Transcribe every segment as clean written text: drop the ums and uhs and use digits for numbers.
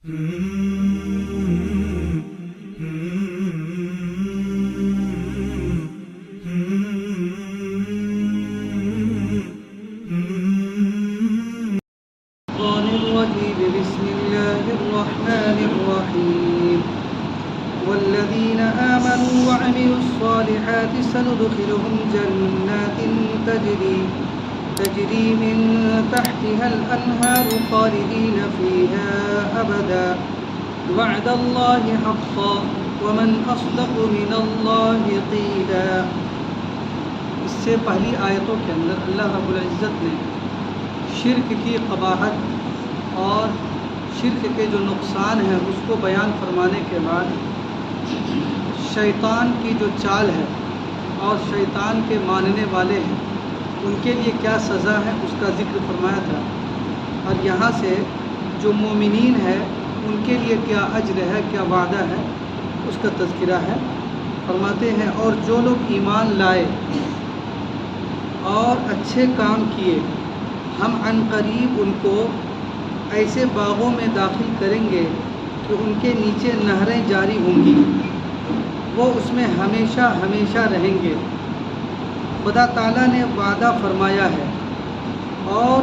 قال الرجيم بسم الله الرحمن الرحيم والذين آمنوا وعملوا الصالحات سندخلهم جنات تجري من تحتها الأنهار خالدين فيها أبدا وعد الله حقا ومن أصدق من الله قيلا۔ اس سے پہلی آیتوں کے اندر اللہ رب العزت نے شرک کی قباحت اور شرک کے جو نقصان ہیں اس کو بیان فرمانے کے بعد شیطان کی جو چال ہے اور شیطان کے ماننے والے ہیں ان کے لیے کیا سزا ہے اس کا ذکر فرمایا تھا، اور یہاں سے جو مومنین ہے ان کے لیے کیا اجر ہے، کیا وعدہ ہے اس کا تذکرہ ہے۔ فرماتے ہیں اور جو لوگ ایمان لائے اور اچھے کام کیے ہم عن قریب ان کو ایسے باغوں میں داخل کریں گے کہ ان کے نیچے نہریں جاری ہوں گی، وہ اس میں ہمیشہ ہمیشہ رہیں گے۔ خدا تعالیٰ نے وعدہ فرمایا ہے اور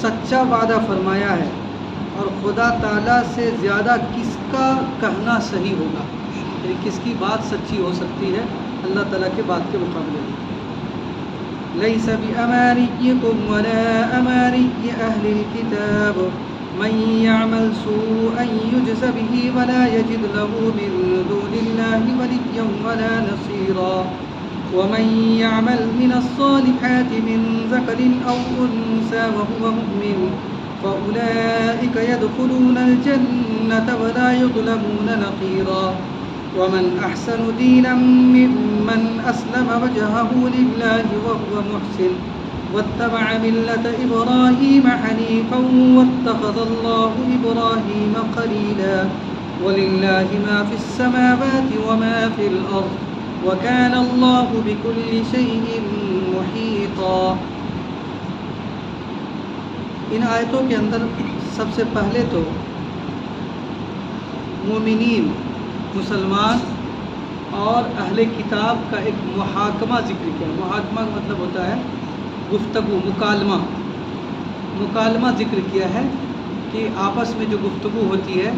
سچا وعدہ فرمایا ہے، اور خدا تعالیٰ سے زیادہ کس کا کہنا صحیح ہوگا، یعنی کس کی بات سچی ہو سکتی ہے اللہ تعالیٰ کے بات کے مقابلے میں۔ لَيْسَ بِأَمَانِيِّكُمْ وَلَا أَمَانِيِّ أَهْلِ الْكِتَابِ مَنْ يَعْمَلْ سُوءًا يُجْزَ بِهِ وَلَا يَجِدْ لَهُ مِنْ دُونِ اللَّهِ وَلِيًّا وَلَا نَصِيرًا وَمَنْ يَعْمَلْ مِنَ الصَّالِحَاتِ مِنْ ذَكَرٍ أَوْ أُنْثَى وَهُوَ مُؤْمِنٌ فَأُولَئِكَ يَدْخُلُونَ الْجَنَّةَ وَلَا يُظْلَمُونَ نَقِيرًا وَمَنْ أَحْسَنُ دِينًا مِّمَّنْ أَسْلَمَ وَجْهَهُ لِلَّهِ وَهُوَ مُحْسِنٌ وَاتَّبَعَ مِلَّةَ إِبْرَاهِيمَ حَنِيفًا وَاتَّخَذَ اللَّهُ إِبْرَاهِيمَ خَلِيلًا وَلِلَّهِ مَا فِي السَّمَاوَاتِ وَمَا فِي الْأَرْضِ وَكَانَ اللَّهُ بِكُلِّ شَيْءٍ مُحِيطًا۔ ان آیتوں کے اندر سب سے پہلے تو مومنین مسلمان اور اہل کتاب کا ایک محاکمہ ذکر کیا۔ محاکمہ کا مطلب ہوتا ہے گفتگو، مکالمہ ذکر کیا ہے کہ آپس میں جو گفتگو ہوتی ہے،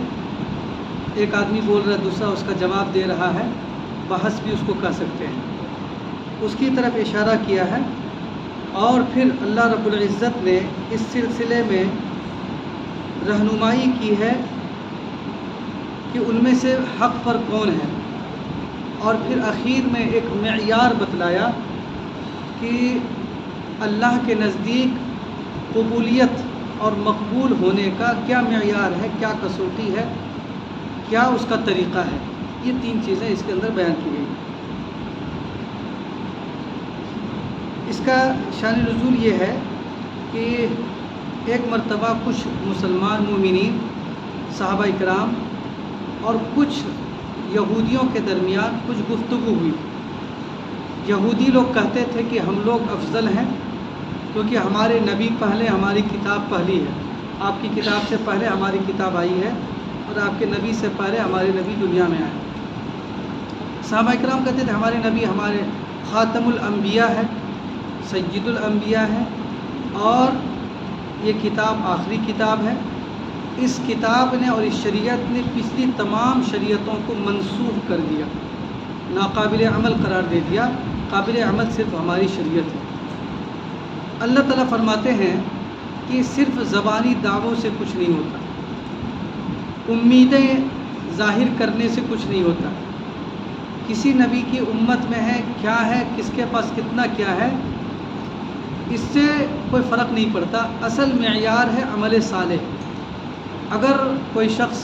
ایک آدمی بول رہا ہے دوسرا اس کا جواب دے رہا ہے، بحث بھی اس کو کہہ سکتے ہیں، اس کی طرف اشارہ کیا ہے۔ اور پھر اللہ رب العزت نے اس سلسلے میں رہنمائی کی ہے کہ ان میں سے حق پر کون ہے، اور پھر اخیر میں ایک معیار بتلایا کہ اللہ کے نزدیک قبولیت اور مقبول ہونے کا کیا معیار ہے، کیا کسوٹی ہے، کیا اس کا طریقہ ہے۔ یہ تین چیزیں اس کے اندر بیان کی گئی۔ اس کا شان نزول یہ ہے کہ ایک مرتبہ کچھ مسلمان مومنین، صحابہ کرام اور کچھ یہودیوں کے درمیان کچھ گفتگو ہوئی۔ یہودی لوگ کہتے تھے کہ ہم لوگ افضل ہیں کیونکہ ہمارے نبی پہلے، ہماری کتاب پہلی ہے، آپ کی کتاب سے پہلے ہماری کتاب آئی ہے، اور آپ کے نبی سے پہلے ہمارے نبی دنیا میں آئے۔ صحابہ کرام کہتے تھے ہمارے نبی ہمارے خاتم الانبیاء ہے، سید الانبیاء ہے، اور یہ کتاب آخری کتاب ہے۔ اس کتاب نے اور اس شریعت نے پچھلی تمام شریعتوں کو منسوخ کر دیا، ناقابل عمل قرار دے دیا، قابل عمل صرف ہماری شریعت ہے۔ اللہ تعالیٰ فرماتے ہیں کہ صرف زبانی دعووں سے کچھ نہیں ہوتا، امیدیں ظاہر کرنے سے کچھ نہیں ہوتا، کسی نبی کی امت میں ہے کیا ہے، کس کے پاس کتنا کیا ہے، اس سے کوئی فرق نہیں پڑتا۔ اصل معیار ہے عمل صالح۔ اگر کوئی شخص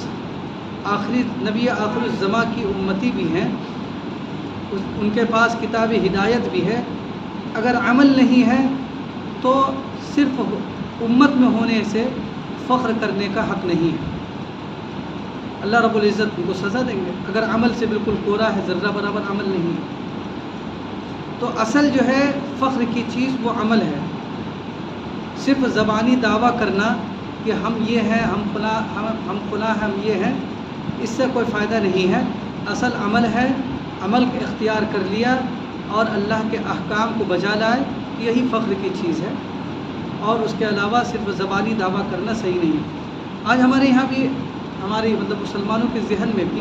آخری نبی آخر الزماں کی امتی بھی ہیں، ان کے پاس کتاب ہدایت بھی ہے، اگر عمل نہیں ہے تو صرف امت میں ہونے سے فخر کرنے کا حق نہیں ہے۔ اللہ رب العزت ان کو سزا دیں گے اگر عمل سے بالکل کورا ہے، ذرہ برابر عمل نہیں ہے۔ تو اصل جو ہے فخر کی چیز وہ عمل ہے۔ صرف زبانی دعویٰ کرنا کہ ہم یہ ہیں، ہم فلاں ہم یہ ہیں، اس سے کوئی فائدہ نہیں ہے۔ اصل عمل ہے، عمل اختیار کر لیا اور اللہ کے احکام کو بجا لائے، یہی فخر کی چیز ہے، اور اس کے علاوہ صرف زبانی دعویٰ کرنا صحیح نہیں ہے۔ آج ہمارے یہاں بھی، ہماری مسلمانوں کے ذہن میں بھی،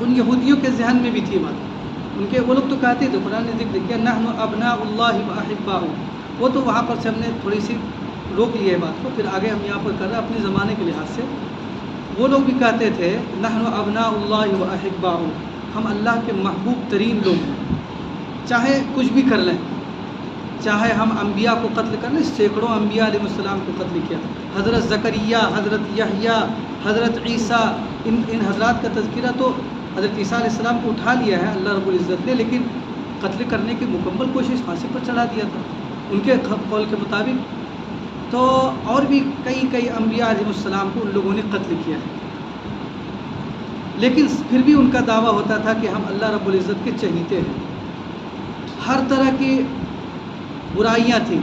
ان یہودیوں کے ذہن میں بھی تھی بات، ان کے وہ لوگ تو کہتے تھے، قرآن نے ذکر کیا نحن ابناء اللہ واحباؤہ، وہ تو وہاں پر سے ہم نے تھوڑی سی روک لی ہے بات کو، پھر آگے ہم یہاں پر کر رہے ہیں اپنے زمانے کے لحاظ سے۔ وہ لوگ بھی کہتے تھے نحن ابناء اللہ واحباؤہ، ہم اللہ کے محبوب ترین لوگ ہیں، چاہے کچھ بھی کر لیں، چاہے ہم انبیاء کو قتل کر لیں، سینکڑوں انبیاء علیہ السلام کو قتل کیا، حضرت زکریا، حضرت یحییٰ، حضرت عیسیٰ، ان حضرات کا تذکرہ تو حضرت عیسیٰ علیہ السلام کو اٹھا لیا ہے اللہ رب العزت نے، لیکن قتل کرنے کی مکمل کوشش پھانسی پر چڑھا دیا تھا ان کے قول کے مطابق۔ تو اور بھی کئی انبیاء علیہ السلام کو ان لوگوں نے قتل کیا ہے، لیکن پھر بھی ان کا دعویٰ ہوتا تھا کہ ہم اللہ رب العزت کے چہیتے ہیں۔ ہر طرح کی برائیاں تھیں،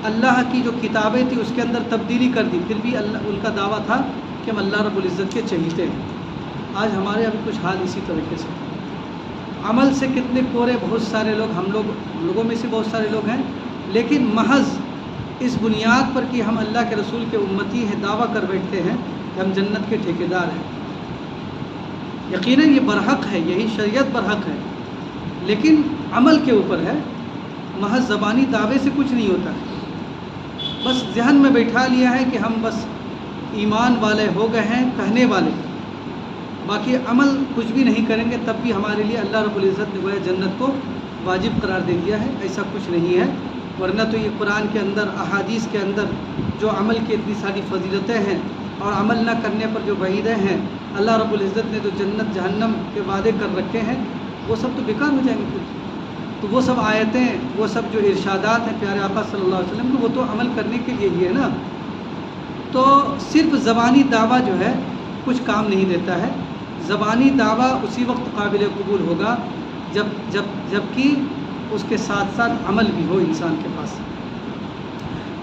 اللہ کی جو کتابیں تھیں اس کے اندر تبدیلی کر دی، پھر بھی ان کا دعویٰ تھا کہ ہم اللہ رب العزت کے چہیتے ہیں۔ آج ہمارے ابھی کچھ حال اسی طریقے سے، عمل سے کتنے کورے بہت سارے لوگ، ہم لوگوں میں سے بہت سارے لوگ ہیں، لیکن محض اس بنیاد پر کہ ہم اللہ کے رسول کے امتی ہیں دعویٰ کر بیٹھتے ہیں کہ ہم جنت کے ٹھیکیدار ہیں۔ یقیناً یہ برحق ہے، یہی شریعت برحق ہے، لیکن عمل کے اوپر ہے، محض زبانی دعوے سے کچھ نہیں ہوتا ہے۔ بس ذہن میں بیٹھا لیا ہے کہ ہم بس ایمان والے ہو گئے ہیں کہنے والے، باقی عمل کچھ بھی نہیں کریں گے تب بھی ہمارے لیے اللہ رب العزت نے گویا جنت کو واجب قرار دے دیا ہے۔ ایسا کچھ نہیں ہے، ورنہ تو یہ قرآن کے اندر، احادیث کے اندر جو عمل کی اتنی ساری فضیلتیں ہیں اور عمل نہ کرنے پر جو وعیدیں ہیں، اللہ رب العزت نے جو جنت جہنم کے وعدے کر رکھے ہیں، وہ سب تو بیکار ہو جائیں گے پھر۔ تو وہ سب آیتیں، وہ سب جو ارشادات ہیں پیارے آقا صلی اللہ علیہ وسلم کے، وہ تو عمل کرنے کے لیے ہی ہے نا۔ تو صرف زبانی دعویٰ جو ہے کچھ کام نہیں دیتا ہے، زبانی دعویٰ اسی وقت قابل قبول ہوگا جبکہ اس کے ساتھ ساتھ عمل بھی ہو انسان کے پاس۔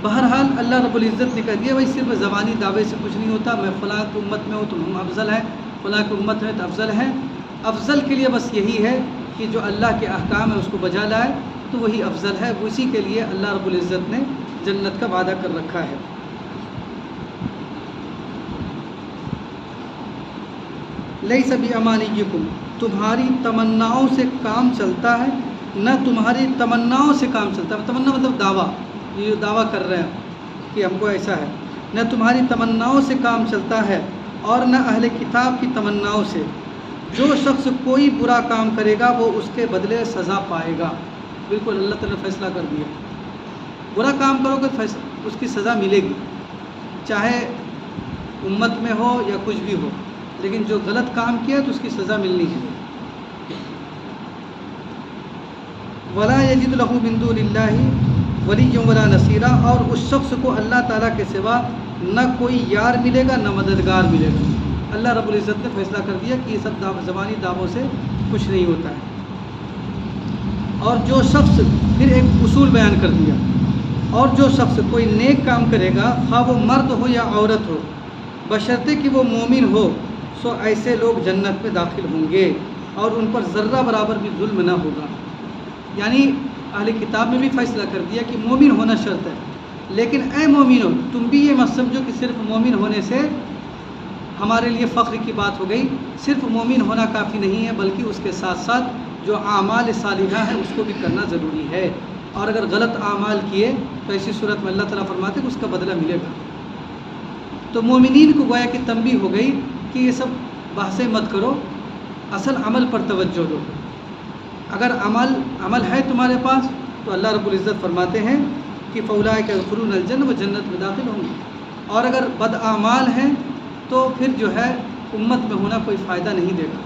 بہرحال اللہ رب العزت نے کہہ دیا بھائی صرف زبانی دعوے سے کچھ نہیں ہوتا، میں فلاں کی امت میں ہوں تو ہم افضل ہیں، فلاں کی امت میں تو افضل ہیں۔ افضل کے لیے بس یہی ہے کہ جو اللہ کے احکام ہے اس کو بجا لائے تو وہی افضل ہے، اسی کے لیے اللہ رب العزت نے جنت کا وعدہ کر رکھا ہے۔ لیس بِأَمَانِيِّكُمْ، تمہاری تمناؤں سے کام چلتا ہے، نہ تمہاری تمناؤں سے کام چلتا ہے۔ تمنا مطلب دعویٰ، یہ جو دعویٰ کر رہے ہیں کہ ہم کو ایسا ہے، نہ تمہاری تمناؤں سے کام چلتا ہے اور نہ اہل کتاب کی تمناؤں سے۔ جو شخص کوئی برا کام کرے گا وہ اس کے بدلے سزا پائے گا۔ بالکل اللہ تعالیٰ نے فیصلہ کر دیا، برا کام کرو گے اس کی سزا ملے گی، چاہے امت میں ہو یا کچھ بھی ہو، لیکن جو غلط کام کیا تو اس کی سزا ملنی ہے۔ وَلَا يَجِدُ لَهُ مِن دُونِ اللَّهِ وَلِيًّا وَلَا نَصِيرًا، اور اس شخص کو اللہ تعالیٰ کے سوا نہ کوئی یار ملے گا نہ مددگار ملے گا۔ اللہ رب العزت نے فیصلہ کر دیا کہ یہ سب زبانی دعووں سے کچھ نہیں ہوتا ہے۔ اور جو شخص، پھر ایک اصول بیان کر دیا، اور جو شخص کوئی نیک کام کرے گا، خواہ وہ مرد ہو یا عورت ہو، بشرطے کہ وہ مومن ہو، سو ایسے لوگ جنت میں داخل ہوں گے اور ان پر ذرہ برابر بھی ظلم نہ ہوگا۔ یعنی اہل کتاب میں بھی فیصلہ کر دیا کہ مومن ہونا شرط ہے، لیکن اے مومنو تم بھی یہ مت سمجھو کہ صرف مومن ہونے سے ہمارے لیے فخر کی بات ہو گئی۔ صرف مومن ہونا کافی نہیں ہے، بلکہ اس کے ساتھ ساتھ جو اعمال صالحہ ہیں اس کو بھی کرنا ضروری ہے، اور اگر غلط اعمال کیے تو ایسی صورت میں اللہ تعالیٰ فرماتے ہیں کہ اس کا بدلہ ملے گا۔ تو مومنین کو گویا کہ تنبیہ ہو گئی کہ یہ سب بحثیں مت کرو، اصل عمل پر توجہ دو۔ اگر عمل ہے تمہارے پاس تو اللہ رب العزت فرماتے ہیں کہ فَأُولَٰئِكَ يَدْخُلُونَ الْجَنَّةَ، وہ جنت میں داخل ہوں گے۔ اور اگر بد اعمال ہیں تو پھر جو ہے امت میں ہونا کوئی فائدہ نہیں دے گا۔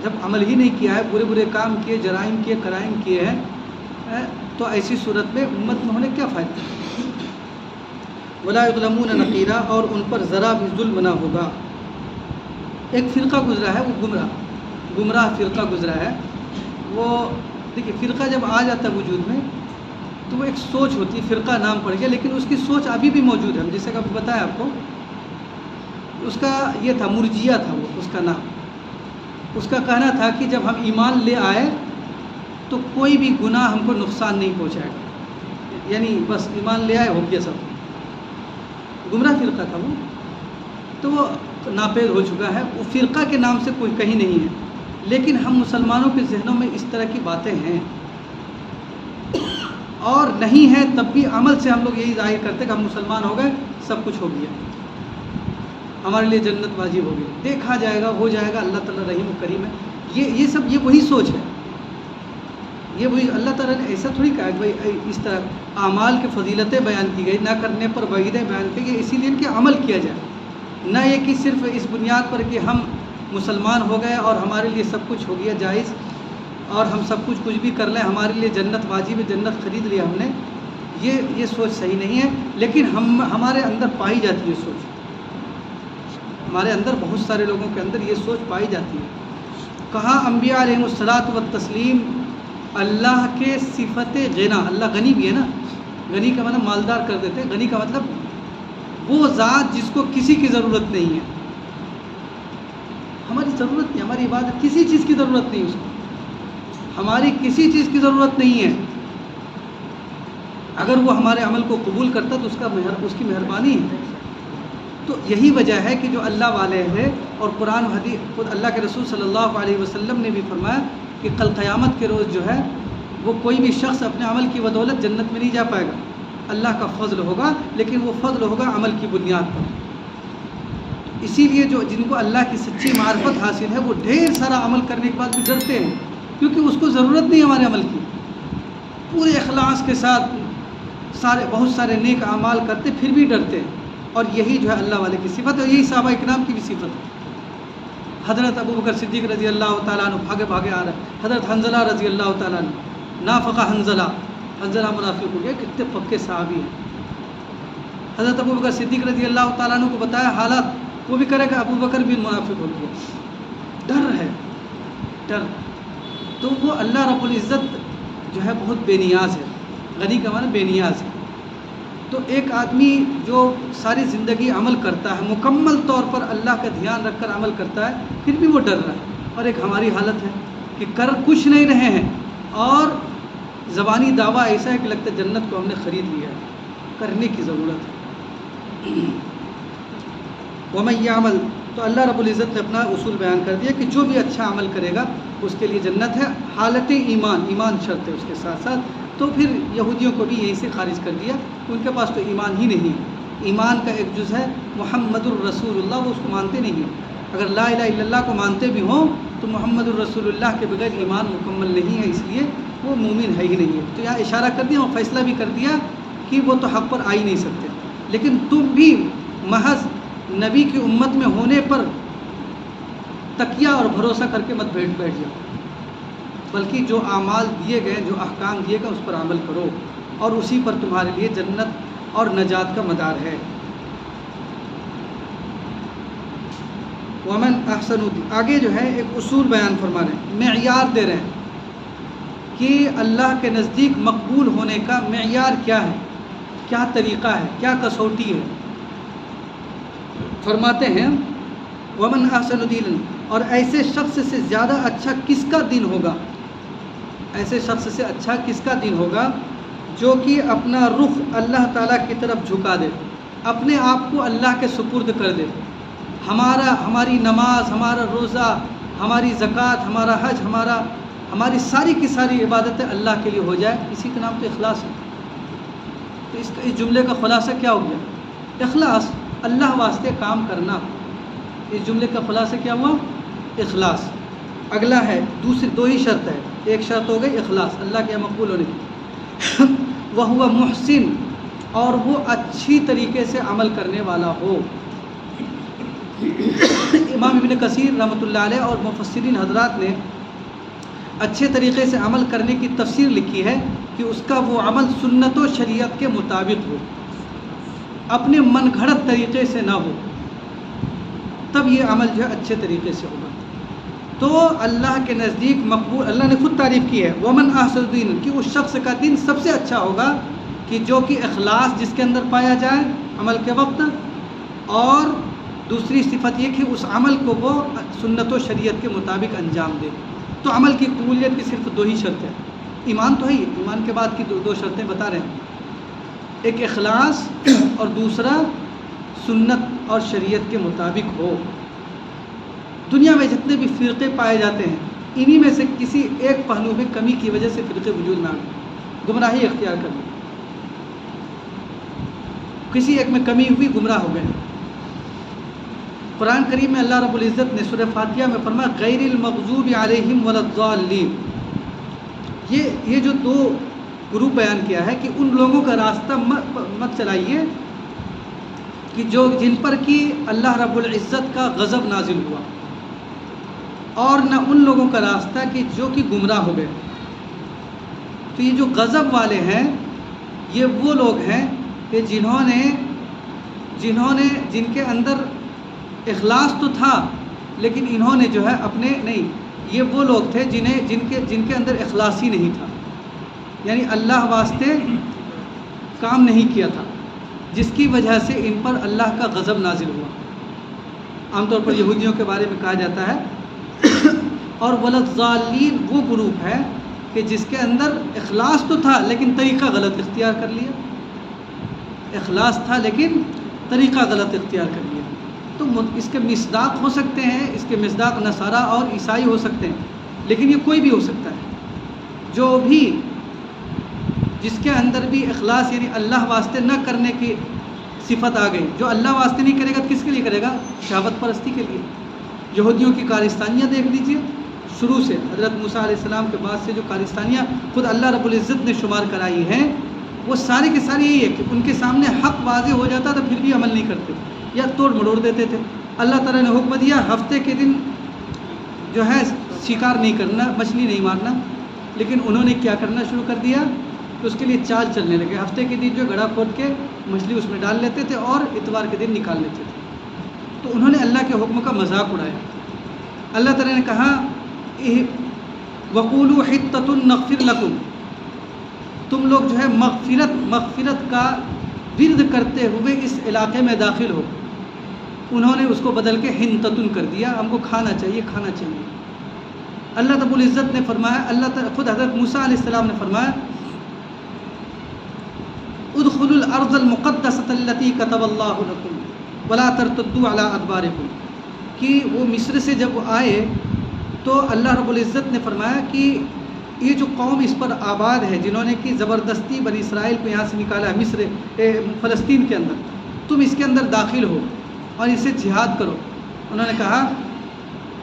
جب عمل ہی نہیں کیا ہے، برے برے کام کیے، جرائم کیے، کرائم کیے ہیں، تو ایسی صورت میں امت میں ہونے کیا فائدہ؟ وَلَا يُظْلَمُونَ نَقِيرًا، اور ان پر ذرا بھی ظلم نہ ہوگا۔ ایک فرقہ گزرا ہے، وہ گمراہ فرقہ گزرا ہے۔ وہ دیکھیے فرقہ جب آ جاتا ہے وجود میں تو وہ ایک سوچ ہوتی ہے، فرقہ نام پڑ گیا، لیکن اس کی سوچ ابھی بھی موجود ہے. جیسے کہ ابھی بتایا آپ کو، اس کا یہ تھا، مرجیہ تھا وہ اس کا نام. اس کا کہنا تھا کہ جب ہم ایمان لے آئے تو کوئی بھی گناہ ہم کو نقصان نہیں پہنچائے گا، یعنی بس ایمان لے آئے ہو گیا سب. گمراہ فرقہ تھا وہ، تو وہ ناپید ہو چکا ہے. وہ فرقہ کے نام سے کوئی کہیں نہیں ہے، لیکن ہم مسلمانوں کے ذہنوں میں اس طرح کی باتیں ہیں، اور نہیں ہے تب بھی عمل سے ہم لوگ یہی ظاہر کرتے کہ ہم مسلمان ہو گئے، سب کچھ ہو گیا، ہمارے لیے جنت واجب ہو گئی، دیکھا جائے گا، ہو جائے گا، اللہ تعالیٰ رحیم و کریم ہے. یہ سب یہ وہی سوچ ہے، یہ وہی. اللہ تعالیٰ نے ایسا تھوڑی کہا کہ بھائی اس طرح اعمال کی فضیلتیں بیان کی گئی، نہ کرنے پر وعیدیں بیان کی گئی، اسی لیے کہ عمل کیا جائے، نہ یہ کہ صرف اس بنیاد پر کہ ہم مسلمان ہو گئے اور ہمارے لیے سب کچھ ہو گیا جائز، اور ہم سب کچھ بھی کر لیں، ہمارے لیے جنت واجب ہے، جنت خرید لیا ہم نے. یہ سوچ صحیح نہیں ہے، لیکن ہمارے اندر پائی جاتی ہے سوچ. ہمارے اندر بہت سارے لوگوں کے اندر یہ سوچ پائی جاتی ہے. کہاں انبیاء علیہم الصلاۃ والتسلیم اللہ کے صفت غنا، اللہ غنی بھی ہے نا، غنی کا مطلب مالدار کر دیتے، غنی کا مطلب وہ ذات جس کو کسی کی ضرورت نہیں ہے. ہماری ضرورت نہیں، ہماری عبادت کسی چیز کی ضرورت نہیں، اس کو ہماری کسی چیز کی ضرورت نہیں ہے. اگر وہ ہمارے عمل کو قبول کرتا تو اس کی مہربانی ہے. تو یہی وجہ ہے کہ جو اللہ والے ہیں، اور قرآن و حدیث، خود اللہ کے رسول صلی اللہ علیہ وسلم نے بھی فرمایا کہ کل قیامت کے روز جو ہے وہ کوئی بھی شخص اپنے عمل کی بدولت جنت میں نہیں جا پائے گا. اللہ کا فضل ہوگا، لیکن وہ فضل ہوگا عمل کی بنیاد پر. اسی لیے جن کو اللہ کی سچی معرفت حاصل ہے وہ ڈھیر سارا عمل کرنے کے بعد بھی ڈرتے ہیں، کیونکہ اس کو ضرورت نہیں ہمارے عمل کی. پورے اخلاص کے ساتھ بہت سارے نیک اعمال کرتے پھر بھی ڈرتے ہیں. اور یہی جو ہے اللہ والے کی صفت ہے، اور یہی صحابہ اکرام کی بھی صفت ہے. حضرت ابوبکر صدیق رضی اللہ تعالیٰ عنہ بھاگے آ رہے ہیں. حضرت حنظلہ رضی اللہ تعالیٰ عنہ، نافقہ حنظلہ منافق ہو گیا، کتنے پکے صحابی ہیں. حضرت ابوبکر صدیق رضی اللہ تعالیٰ عنہ کو بتایا حالات، وہ بھی کرے گا ابوبکر بھی منافق ہو گیا. ڈر ہے، ڈر. تو وہ اللہ رب العزت جو ہے بہت بے نیاز ہے. غنی کا معنی بے نیاز ہے. تو ایک آدمی جو ساری زندگی عمل کرتا ہے، مکمل طور پر اللہ کا دھیان رکھ کر عمل کرتا ہے، پھر بھی وہ ڈر رہا ہے. اور ایک ہماری حالت ہے کہ کر کچھ نہیں رہے ہیں، اور زبانی دعویٰ ایسا ہے کہ لگتا ہے جنت کو ہم نے خرید لیا ہے. کرنے کی ضرورت ہے. وَمَن يَعْمَلْ، تو اللہ رب العزت نے اپنا اصول بیان کر دیا کہ جو بھی اچھا عمل کرے گا اس کے لیے جنت ہے. حالت ایمان شرط ہے اس کے ساتھ ساتھ. تو پھر یہودیوں کو بھی یہیں سے خارج کر دیا، ان کے پاس تو ایمان ہی نہیں ہے. ایمان کا ایک جز ہے محمد الرسول اللہ، وہ اس کو مانتے نہیں ہیں. اگر لا الہ الا اللہ کو مانتے بھی ہوں تو محمد الرسول اللہ کے بغیر ایمان مکمل نہیں ہے، اس لیے وہ مومن ہے ہی نہیں ہے. تو یہاں اشارہ کر دیا اور فیصلہ بھی کر دیا کہ وہ تو حق پر آ ہی نہیں سکتے. لیکن تم بھی محض نبی کی امت میں ہونے پر تکیہ اور بھروسہ کر کے مت بیٹھ جاؤ، بلکہ جو اعمال دیے گئے، جو احکام دیے گئے اس پر عمل کرو، اور اسی پر تمہارے لیے جنت اور نجات کا مدار ہے. ومن احسن، آگے جو ہے ایک اصول بیان فرما رہے ہیں، معیار دے رہے ہیں کہ اللہ کے نزدیک مقبول ہونے کا معیار کیا ہے، کیا طریقہ ہے، کیا کسوٹی ہے. فرماتے ہیں ومن احسن دینا، اور ایسے شخص سے زیادہ اچھا کس کا دین ہوگا، ایسے شخص سے اچھا کس کا دین ہوگا جو کہ اپنا رخ اللہ تعالیٰ کی طرف جھکا دے، اپنے آپ کو اللہ کے سپرد کر دے. ہماری نماز، ہمارا روزہ، ہماری زکوٰۃ، ہمارا حج، ہماری ساری کی ساری عبادتیں اللہ کے لیے ہو جائے. اسی کا نام تو اخلاص ہے. تو اس جملے کا خلاصہ کیا ہو گیا؟ اخلاص، اللہ واسطے کام کرنا. اس جملے کا خلاصہ کیا ہوا؟ اخلاص. اگلا ہے دو ہی شرط ہے. ایک شرط ہو گئی اخلاص، اللہ کے مقبول ہونے کی. وَهُوَ محسن، اور وہ اچھی طریقے سے عمل کرنے والا ہو. امام ابن کثیر رحمۃ اللہ علیہ اور مفسرین حضرات نے اچھے طریقے سے عمل کرنے کی تفسیر لکھی ہے کہ اس کا وہ عمل سنت و شریعت کے مطابق ہو، اپنے من گھڑت طریقے سے نہ ہو، تب یہ عمل جو ہے اچھے طریقے سے ہوگا. تو اللہ کے نزدیک مقبول، اللہ نے خود تعریف کی ہے ومن احسن دین، کہ اس شخص کا دین سب سے اچھا ہوگا کہ جو کہ اخلاص جس کے اندر پایا جائے عمل کے وقت، اور دوسری صفت یہ کہ اس عمل کو وہ سنت و شریعت کے مطابق انجام دے۔ تو عمل کی قبولیت کی صرف دو ہی شرط ہے، ایمان تو ہے ہی، ایمان کے بعد کی دو شرطیں بتا رہے ہیں، ایک اخلاص اور دوسرا سنت اور شریعت کے مطابق ہو۔ دنیا میں جتنے بھی فرقے پائے جاتے ہیں انہی میں سے کسی ایک پہلو میں کمی کی وجہ سے فرقے وجود میں آ گئے، گمراہی اختیار کر لی، کسی ایک میں کمی ہوئی گمراہ ہو گئے۔ قرآن کریم میں اللہ رب العزت نے سورہ فاتحہ میں فرمایا غیر المغضوب علیہم ولا الضالین، یہ جو دو گروپ بیان کیا ہے کہ ان لوگوں کا راستہ مت چلائیے کہ جن پر کہ اللہ رب العزت کا غضب نازل ہوا، اور نہ ان لوگوں کا راستہ کہ جو کہ گمراہ ہو گئے۔ تو یہ جو غضب والے ہیں یہ وہ لوگ ہیں کہ جن کے اندر اخلاص تو تھا لیکن انہوں نے جو ہے اپنے نہیں، یہ وہ لوگ تھے جن کے اندر اخلاص ہی نہیں تھا، یعنی اللہ واسطے کام نہیں کیا تھا، جس کی وجہ سے ان پر اللہ کا غضب نازل ہوا۔ عام طور پر یہودیوں کے بارے میں کہا جاتا ہے اور ولضالین وہ گروپ ہے کہ جس کے اندر اخلاص تو تھا لیکن طریقہ غلط اختیار کر لیا، اخلاص تھا لیکن طریقہ غلط اختیار کر لیا۔ تو اس کے مصداق ہو سکتے ہیں، اس کے مصداق نصارہ اور عیسائی ہو سکتے ہیں، لیکن یہ کوئی بھی ہو سکتا ہے جو بھی جس کے اندر بھی اخلاص یعنی اللہ واسطے نہ کرنے کی صفت آ گئی۔ جو اللہ واسطے نہیں کرے گا کس کے لیے کرے گا؟ شہوت پرستی کے لیے۔ یہودیوں کی کارستانیاں دیکھ لیجئے، شروع سے حضرت موسیٰ علیہ السلام کے بعد سے جو کارستانیاں خود اللہ رب العزت نے شمار کرائی ہیں وہ سارے کے سارے یہی ہے کہ ان کے سامنے حق واضح ہو جاتا تو پھر بھی عمل نہیں کرتے یا توڑ مڑوڑ دیتے تھے۔ اللہ تعالیٰ نے حکم دیا ہفتے کے دن جو ہے شکار نہیں کرنا، مچھلی نہیں مارنا، لیکن انہوں نے کیا کرنا شروع کر دیا تو اس کے لیے چال چلنے لگے۔ ہفتے کے دن جو گڑھا کھود کے مچھلی اس میں ڈال لیتے تھے اور اتوار کے دن نکال لیتے تھے، تو انہوں نے اللہ کے حکم کا مذاق اڑایا۔ اللہ تعالیٰ نے کہا وَقُولُوا حِطَّةٌ نَغْفِرْ لَكُمْ، تم لوگ جو ہے مغفرت کا ورد کرتے ہوئے اس علاقے میں داخل ہو۔ انہوں نے اس کو بدل کے حنتتن کر دیا، ہم کو کھانا چاہیے کھانا چاہیے۔ اللہ رب العزت نے فرمایا، اللہ تعالیٰ خود حضرت موسیٰ علیہ السلام نے فرمایا ادخلوا الارض المقدسۃ التي كتب اللہ لكم ولا ترتدوا على ادبارکم، کہ وہ مصر سے جب آئے تو اللہ رب العزت نے فرمایا کہ یہ جو قوم اس پر آباد ہے جنہوں نے کہ زبردستی بنی اسرائیل کو یہاں سے نکالا ہے مصر فلسطین کے اندر، تم اس کے اندر داخل ہو اور اسے جہاد کرو۔ انہوں نے کہا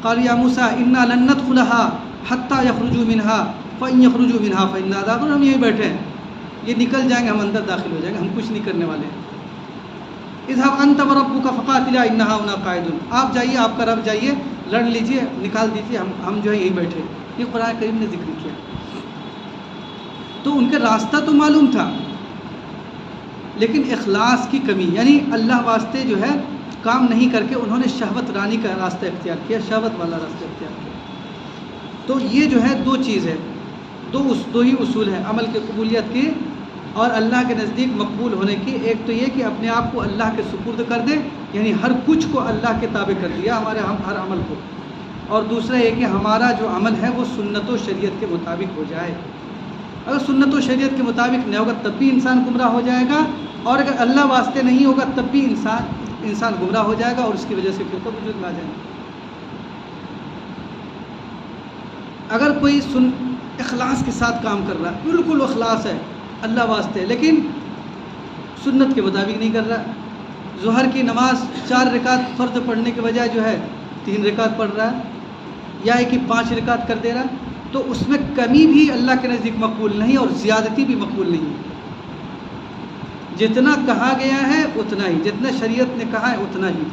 قالوا یا موسیٰ انا لن ندخلها حتى يخرجوا منها فإن يخرجوا منها فإنا داخلون، ہم یہیں بیٹھے ہیں، یہ نکل جائیں گے ہم اندر داخل ہو جائیں گے، ہم کچھ نہیں کرنے والے ہیں۔ اذهب انت وربك فقاتلا انها هنا قاعدون، آپ جائیے، آپ کا رب جائیے، لڑ لیجئے، نکال دیجئے، ہم جو ہے یہیں بیٹھے۔ یہ قرآن کریم نے ذکر کیا۔ تو ان کا راستہ تو معلوم تھا لیکن اخلاص کی کمی، یعنی اللہ واسطے جو ہے کام نہیں کر کے انہوں نے شہوت رانی کا راستہ اختیار کیا، شہوت والا راستہ اختیار کیا۔ تو یہ جو ہے دو چیز ہے، دو ہی اصول ہیں عمل کی قبولیت کی اور اللہ کے نزدیک مقبول ہونے کی۔ ایک تو یہ کہ اپنے آپ کو اللہ کے سپرد کر دے، یعنی ہر کچھ کو اللہ کے تابع کر دیا ہمارے ہر عمل کو، اور دوسرا یہ کہ ہمارا جو عمل ہے وہ سنت و شریعت کے مطابق ہو جائے۔ اگر سنت و شریعت کے مطابق نہیں ہوگا تب بھی انسان گمراہ ہو جائے گا، اور اگر اللہ واسطے نہیں ہوگا تب بھی انسان گمراہ ہو جائے گا اور اس کی وجہ سے پھر تو وجود میں آ جائے گا۔ اگر کوئی اخلاص کے ساتھ کام کر رہا ہے، بالکل اخلاص ہے اللہ واسطے، لیکن سنت کے مطابق نہیں کر رہا، ظہر کی نماز 4 رکعت فرض پڑھنے کے بجائے جو ہے 3 رکعت پڑھ رہا ہے، یا ہے کہ 5 رکعت کر دے رہا، تو اس میں کمی بھی اللہ کے نزدیک مقبول نہیں اور زیادتی بھی مقبول نہیں ہے۔ جتنا کہا گیا ہے اتنا ہی، جتنا شریعت نے کہا ہے اتنا ہی۔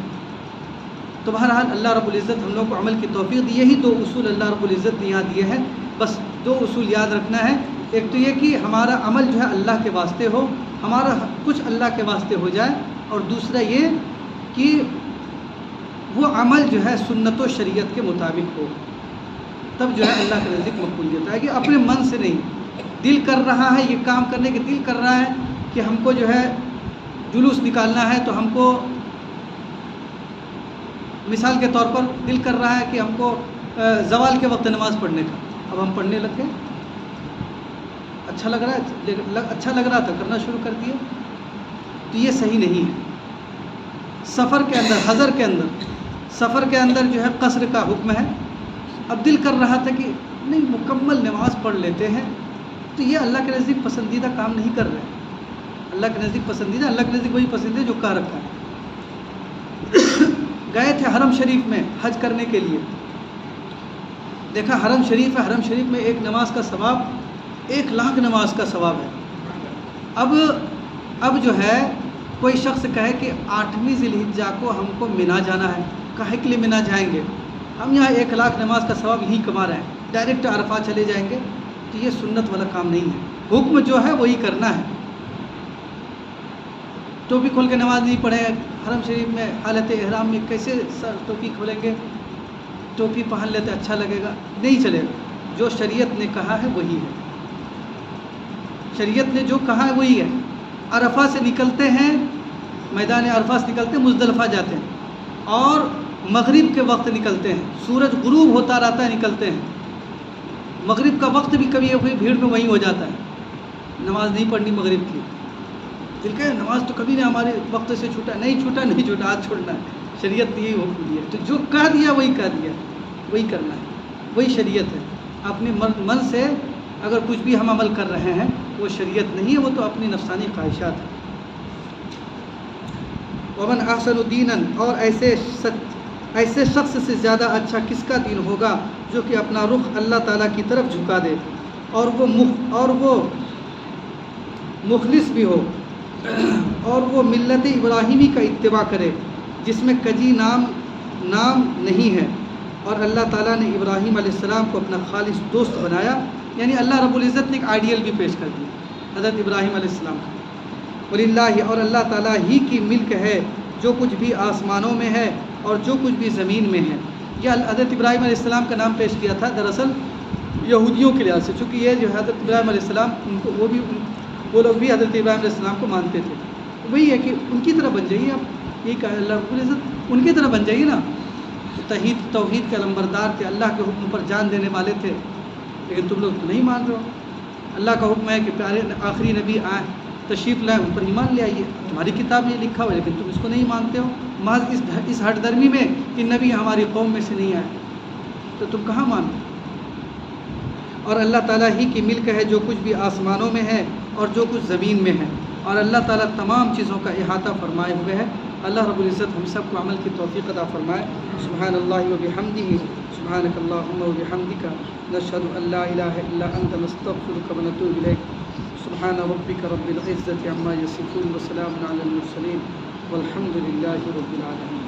تو بہرحال اللہ رب العزت ہم لوگ کو عمل کی توفیق دی۔ یہی 2 اصول اللہ رب العزت نے یہاں دیے ہیں، بس 2 اصول یاد رکھنا ہے۔ ایک تو یہ کہ ہمارا عمل جو ہے اللہ کے واسطے ہو، ہمارا کچھ اللہ کے واسطے ہو جائے، اور دوسرا یہ کہ وہ عمل جو ہے سنت و شریعت کے مطابق ہو۔ تب جو ہے اللہ کے نزدیک مقبولیت آئے گی. اپنے من سے نہیں, دل کر رہا ہے یہ کام کرنے کے, دل کر رہا ہے کہ ہم کو جو ہے جلوس نکالنا ہے, تو ہم کو مثال کے طور پر دل کر رہا ہے کہ ہم کو زوال کے وقت نماز پڑھنے کا, اب ہم پڑھنے لگ گئے, اچھا لگ رہا تھا کرنا شروع کر دیا, تو یہ صحیح نہیں ہے. سفر کے اندر, حضر کے اندر, سفر کے اندر جو ہے قصر کا حکم ہے. اب دل کر رہا تھا کہ نہیں مکمل نماز پڑھ لیتے ہیں, تو یہ اللہ کے نزدیک پسندیدہ کام نہیں کر رہے. اللہ کے نزدیک پسندیدہ, اللہ کے نزدیک وہی پسند ہے جو کہہ رکھا ہے. گئے تھے حرم شریف میں حج کرنے کے لیے, دیکھا حرم شریف ہے, حرم شریف میں ایک نماز کا ثواب 1,00,000 نماز کا ثواب ہے. اب جو ہے کوئی شخص کہے کہ 8ویں ذی الحجہ کو ہم کو مینا جانا ہے, کہے کے لیے مینا جائیں گے, ہم یہاں 1,00,000 نماز کا ثواب یہیں کما رہے ہیں, ڈائریکٹ عرفات چلے جائیں گے, تو یہ سنت والا کام نہیں ہے. حکم جو ہے وہی کرنا ہے. ٹوپی کھول کے نماز نہیں پڑھے حرم شریف میں, حالت احرام میں کیسے سر ٹوپی کھولیں گے؟ ٹوپی پہن لیتے اچھا لگے گا, نہیں چلے گا. جو شریعت نے کہا ہے وہی ہے, شریعت نے جو کہا ہے وہی ہے. عرفہ سے نکلتے ہیں, میدان عرفہ سے نکلتے ہیں, مزدلفہ جاتے ہیں, اور مغرب کے وقت نکلتے ہیں, سورج غروب ہوتا رہتا ہے, نکلتے ہیں. مغرب کا وقت بھی کبھی بھیڑ میں وہیں ہو جاتا ہے, نماز نہیں پڑھنی مغرب کی. دل کہ نماز تو کبھی نہیں ہمارے وقت سے چھوٹا, نہیں چھوٹا, آج چھوڑنا ہے. شریعت نے یہی حکم دیا, تو جو کہہ دیا وہی کہہ دیا, وہی کرنا ہے, وہی شریعت ہے. اپنے من سے اگر کچھ بھی ہم عمل کر رہے ہیں وہ شریعت نہیں ہے, وہ تو اپنی نفسانی خواہشات ہیں. ومن احسن دینا, اور ایسے شخص سے زیادہ اچھا کس کا دین ہوگا جو کہ اپنا رخ اللہ تعالیٰ کی طرف جھکا دے, اور وہ مخلص بھی ہو, اور وہ ملت ابراہیمی کا اتباع کرے جس میں کجی نام نہیں ہے. اور اللہ تعالیٰ نے ابراہیم علیہ السلام کو اپنا خالص دوست بنایا, یعنی اللہ رب العزت نے ایک آئیڈیل بھی پیش کر دی حضرت ابراہیم علیہ السلام کا. وللہ, اور اللہ تعالیٰ ہی کی ملک ہے جو کچھ بھی آسمانوں میں ہے اور جو کچھ بھی زمین میں ہے. یہ حضرت ابراہیم علیہ السلام کا نام پیش کیا تھا دراصل یہودیوں کے لحاظ سے, چونکہ یہ جو حضرت ابراہیم علیہ السلام وہ لوگ بھی حضرت ابراہیم علیہ السلام کو مانتے تھے. وہی ہے کہ ان کی طرح بن جائیے آپ, یہی کہا اللہ رب العزت, ان کی طرح بن جائیے نا. توحید کے علمبردار تھے, اللہ کے حکم پر جان دینے والے تھے, لیکن تم لوگ تو نہیں مان رہے ہو. اللہ کا حکم ہے کہ پیارے آخری نبی آئیں, تشریف لائیں, ان پر ایمان لے آئیے. تمہاری کتاب میں لکھا ہوا ہے لیکن تم اس کو نہیں مانتے ہو, محض اس ہٹ درمی میں کہ نبی ہماری قوم میں سے نہیں آئے, تو تم کہاں مانتے. اور اللہ تعالیٰ ہی کی ملک ہے جو کچھ بھی آسمانوں میں ہے اور جو کچھ زمین میں ہے, اور اللہ تعالیٰ تمام چیزوں کا احاطہ فرمائے ہوئے ہے. اللہ رب العزت ہم سب کو عمل کی توفیق عطا فرمائے. سبحان اللہ و بحمدہ, سبحانک اللہم و بحمدک, نشہد ان لا الہ الا انت, نستغفرک و نتوب الیک. سبحان ربک رب العزت عما یصفون, وسلام علی المرسلین, والحمد للہ رب العالمین.